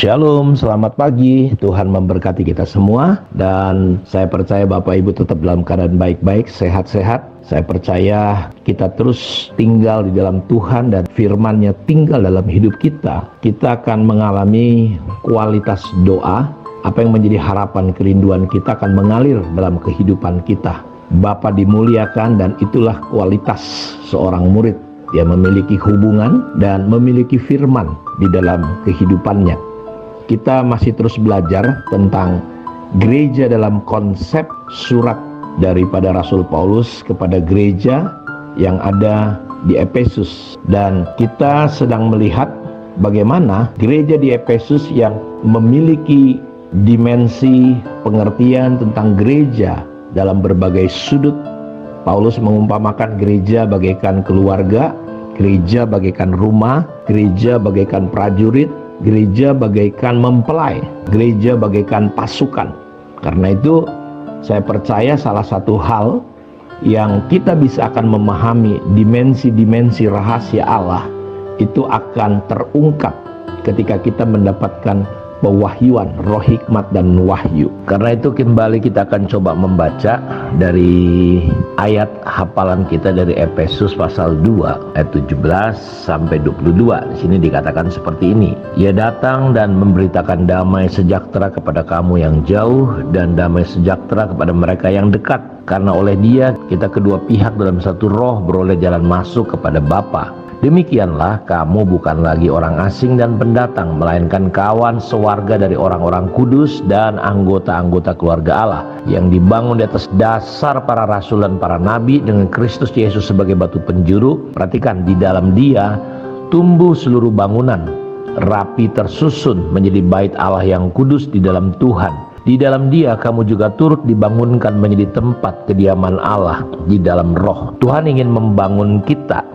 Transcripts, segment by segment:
Shalom, selamat pagi. Tuhan memberkati kita semua. Dan saya percaya Bapak Ibu tetap dalam keadaan baik-baik, sehat-sehat. Saya percaya kita terus tinggal di dalam Tuhan dan firman-Nya tinggal dalam hidup kita. Kita akan mengalami kualitas doa. Apa yang menjadi harapan kerinduan kita akan mengalir dalam kehidupan kita. Bapa dimuliakan, dan itulah kualitas seorang murid. Dia memiliki hubungan dan memiliki firman di dalam kehidupannya. Kita masih terus belajar tentang gereja dalam konsep surat daripada Rasul Paulus kepada gereja yang ada di Efesus. Dan kita sedang melihat bagaimana gereja di Efesus yang memiliki dimensi pengertian tentang gereja dalam berbagai sudut. Paulus mengumpamakan gereja bagaikan keluarga, gereja bagaikan rumah, gereja bagaikan prajurit, gereja bagaikan mempelai, gereja bagaikan pasukan. Karena itu saya percaya salah satu hal yang kita bisa akan memahami dimensi-dimensi rahasia Allah itu akan terungkap ketika kita mendapatkan pewahyuan, roh hikmat dan wahyu. Karena itu kembali kita akan coba membaca dari ayat hafalan kita dari Efesus pasal 2 ayat 17 sampai 22. Di sini dikatakan seperti ini. Ia datang dan memberitakan damai sejahtera kepada kamu yang jauh dan damai sejahtera kepada mereka yang dekat. Karena oleh Dia kita kedua pihak dalam satu roh beroleh jalan masuk kepada Bapa. Demikianlah kamu bukan lagi orang asing dan pendatang, melainkan kawan sewarga dari orang-orang kudus dan anggota-anggota keluarga Allah yang dibangun di atas dasar para rasul dan para nabi dengan Kristus Yesus sebagai batu penjuru. Perhatikan, di dalam Dia tumbuh seluruh bangunan rapi tersusun menjadi bait Allah yang kudus di dalam Tuhan. Di dalam Dia kamu juga turut dibangunkan menjadi tempat kediaman Allah di dalam roh. Tuhan ingin membangun kita.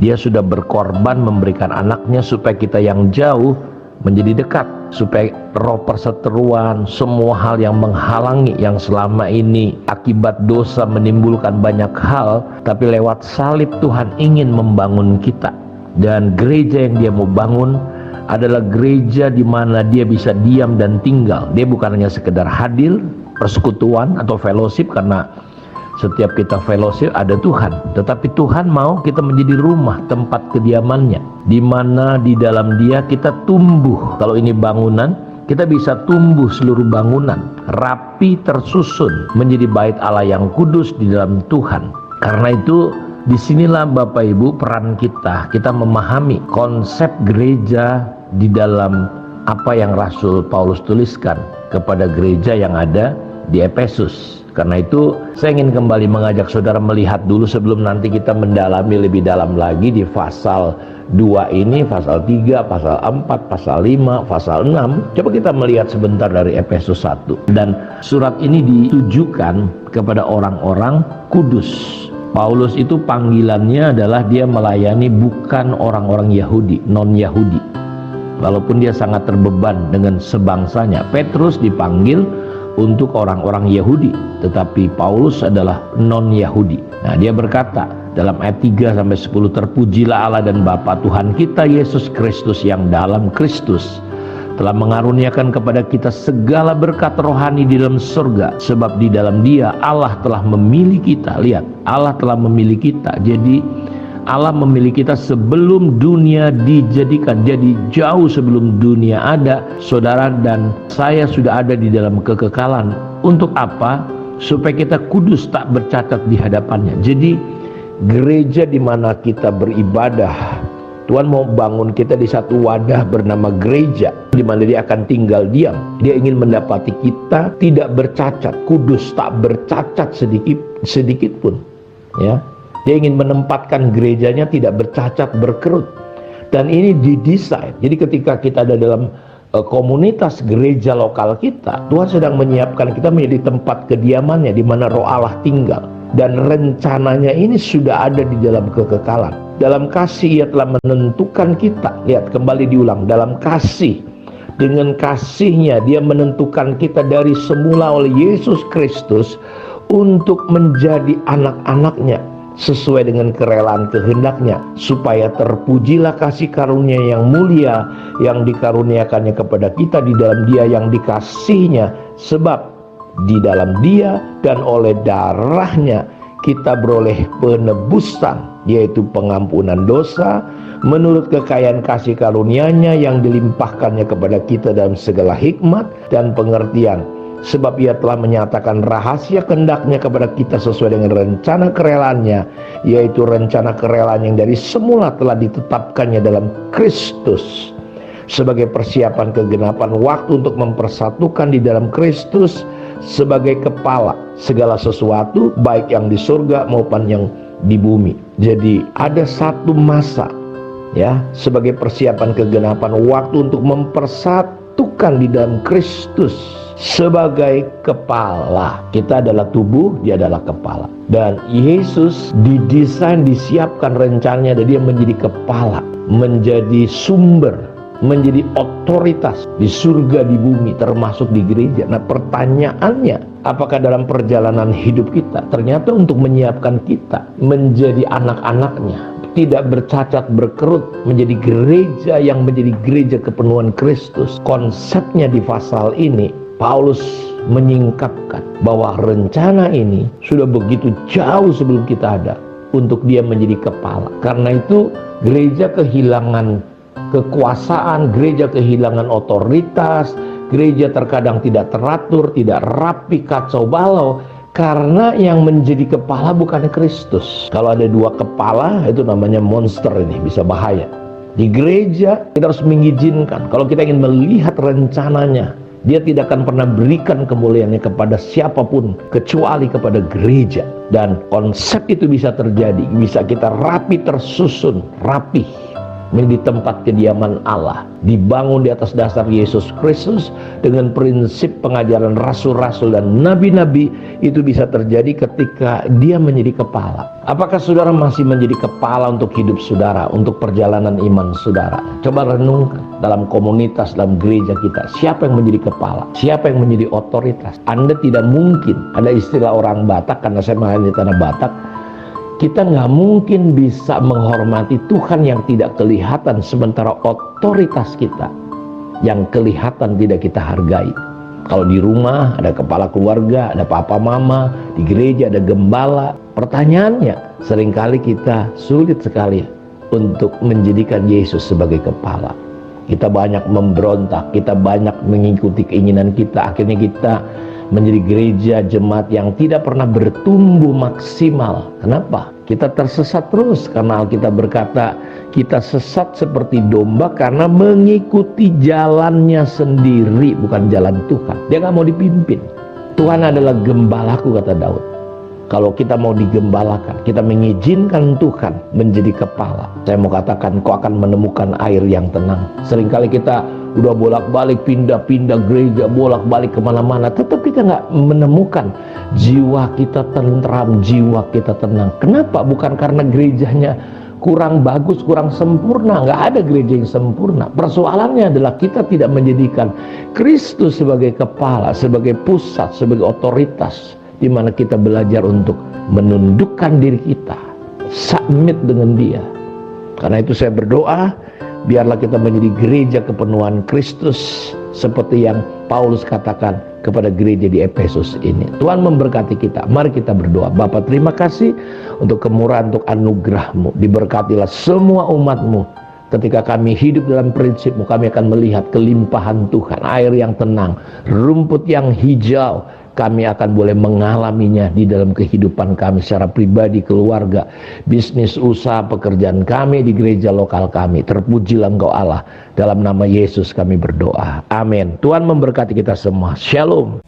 Dia sudah berkorban memberikan anaknya supaya kita yang jauh menjadi dekat, supaya roh perseteruan, semua hal yang menghalangi, yang selama ini akibat dosa menimbulkan banyak hal, tapi lewat salib Tuhan ingin membangun kita. Dan gereja yang Dia mau bangun adalah gereja di mana Dia bisa diam dan tinggal. Dia bukan hanya sekedar hadir, persekutuan atau fellowship, karena setiap kita fellowship ada Tuhan, tetapi Tuhan mau kita menjadi rumah tempat kediamannya, di mana di dalam Dia kita tumbuh. Kalau ini bangunan, kita bisa tumbuh seluruh bangunan rapi tersusun menjadi bait Allah yang kudus di dalam Tuhan. Karena itu disinilah Bapak Ibu peran kita memahami konsep gereja di dalam apa yang Rasul Paulus tuliskan kepada gereja yang ada di Efesus. Karena itu saya ingin kembali mengajak saudara melihat dulu sebelum nanti kita mendalami lebih dalam lagi di pasal 2 ini, pasal 3, pasal 4, pasal 5, pasal 6. Coba kita melihat sebentar dari Efesus 1. Dan surat ini ditujukan kepada orang-orang kudus. Paulus itu panggilannya adalah dia melayani bukan orang-orang Yahudi, non-Yahudi. Walaupun dia sangat terbeban dengan sebangsanya. Petrus dipanggil untuk orang-orang Yahudi, tetapi Paulus adalah non-Yahudi. Nah, dia berkata dalam ayat 3 sampai 10, terpujilah Allah dan Bapa Tuhan kita Yesus Kristus yang dalam Kristus telah mengaruniakan kepada kita segala berkat rohani di dalam surga, sebab di dalam Dia Allah telah memilih kita. Lihat, Allah telah memilih kita. Jadi Allah memilih kita sebelum dunia dijadikan. Jadi jauh sebelum dunia ada, saudara dan saya sudah ada di dalam kekekalan. Untuk apa? Supaya kita kudus, tak bercacat di hadapannya. Jadi gereja di mana kita beribadah, Tuhan mau bangun kita di satu wadah bernama gereja, di mana Dia akan tinggal diam. Dia ingin mendapati kita tidak bercacat, kudus, tak bercacat sedikit pun, ya. Dia ingin menempatkan gerejanya tidak bercacat, berkerut. Dan ini didesain. Jadi ketika kita ada dalam komunitas gereja lokal kita, Tuhan sedang menyiapkan kita menjadi tempat kediamannya, di mana roh Allah tinggal. Dan rencananya ini sudah ada di dalam kekekalan. Dalam kasih Ia telah menentukan kita. Lihat, kembali diulang, dalam kasih. Dengan kasih-Nya Dia menentukan kita dari semula oleh Yesus Kristus untuk menjadi anak-anak-Nya. sesuai dengan kerelaan kehendaknya, supaya terpujilah kasih karunia yang mulia yang dikaruniakannya kepada kita di dalam Dia yang dikasihinya. Sebab di dalam Dia dan oleh darahnya kita beroleh penebusan, yaitu pengampunan dosa, menurut kekayaan kasih karunia-Nya yang dilimpahkannya kepada kita dalam segala hikmat dan pengertian. Sebab Ia telah menyatakan rahasia kehendak-Nya kepada kita sesuai dengan rencana kerelaan-Nya, yaitu rencana kerelaan yang dari semula telah ditetapkannya dalam Kristus, sebagai persiapan kegenapan waktu untuk mempersatukan di dalam Kristus sebagai kepala segala sesuatu, baik yang di surga maupun yang di bumi. Jadi ada satu masa, ya, sebagai persiapan kegenapan waktu untuk mempersatukan di dalam Kristus sebagai kepala. Kita adalah tubuh, Dia adalah kepala. Dan Yesus didesain, disiapkan rencananya, dan Dia menjadi kepala, menjadi sumber, menjadi otoritas di surga, di bumi, termasuk di gereja. Nah, pertanyaannya, apakah dalam perjalanan hidup kita ternyata untuk menyiapkan kita menjadi anak-anaknya, tidak bercacat berkerut, menjadi gereja yang menjadi gereja kepenuhan Kristus. Konsepnya di pasal ini Paulus menyingkapkan bahwa rencana ini sudah begitu jauh sebelum kita ada, untuk Dia menjadi kepala. Karena itu gereja kehilangan kekuasaan, gereja kehilangan otoritas, gereja terkadang tidak teratur, tidak rapi, kacau balau, karena yang menjadi kepala bukan Kristus. Kalau ada dua kepala, itu namanya monster, ini bisa bahaya. Di gereja kita harus mengizinkan, kalau kita ingin melihat rencananya, Dia tidak akan pernah berikan kemuliaannya kepada siapapun kecuali kepada gereja. Dan konsep itu bisa terjadi, bisa kita rapi, tersusun, rapih di tempat kediaman Allah, dibangun di atas dasar Yesus Kristus dengan prinsip pengajaran rasul-rasul dan nabi-nabi. Itu bisa terjadi ketika Dia menjadi kepala. Apakah saudara masih menjadi kepala untuk hidup saudara, untuk perjalanan iman saudara? Coba renungkan dalam komunitas, dalam gereja kita, siapa yang menjadi kepala, siapa yang menjadi otoritas. Anda tidak mungkin, ada istilah orang Batak, karena saya mengalami tanah Batak, kita nggak mungkin bisa menghormati Tuhan yang tidak kelihatan, sementara otoritas kita yang kelihatan tidak kita hargai. Kalau di rumah ada kepala keluarga, ada papa mama, di gereja ada gembala. Pertanyaannya, seringkali kita sulit sekali untuk menjadikan Yesus sebagai kepala. Kita banyak memberontak, kita banyak mengikuti keinginan kita, akhirnya kita menjadi gereja jemaat yang tidak pernah bertumbuh maksimal. Kenapa? Kita tersesat terus, karena Alkitab berkata kita sesat seperti domba karena mengikuti jalannya sendiri, bukan jalan Tuhan. Dia nggak mau dipimpin. Tuhan adalah gembalaku, kata Daud. Kalau kita mau digembalakan, kita mengizinkan Tuhan menjadi kepala, saya mau katakan kau akan menemukan air yang tenang. Seringkali kita udah bolak-balik, pindah-pindah gereja, bolak-balik kemana-mana, tetap kita nggak menemukan jiwa kita tentram, jiwa kita tenang. Kenapa? Bukan karena gerejanya kurang bagus, kurang sempurna. Nggak ada gereja yang sempurna. Persoalannya adalah kita tidak menjadikan Kristus sebagai kepala, sebagai pusat, sebagai otoritas, di mana kita belajar untuk menundukkan diri kita, submit dengan Dia. Karena itu saya berdoa, biarlah kita menjadi gereja kepenuhan Kristus, seperti yang Paulus katakan kepada gereja di Efesus ini. Tuhan memberkati kita. Mari kita berdoa. Bapa, terima kasih untuk kemurahan, untuk anugerah-Mu. Diberkatilah semua umat-Mu. Ketika kami hidup dalam prinsip-Mu, kami akan melihat kelimpahan Tuhan, air yang tenang, rumput yang hijau. Kami akan boleh mengalaminya di dalam kehidupan kami secara pribadi, keluarga, bisnis, usaha, pekerjaan kami, di gereja lokal kami. Terpujilah Engkau Allah. Dalam nama Yesus kami berdoa. Amin. Tuhan memberkati kita semua. Shalom.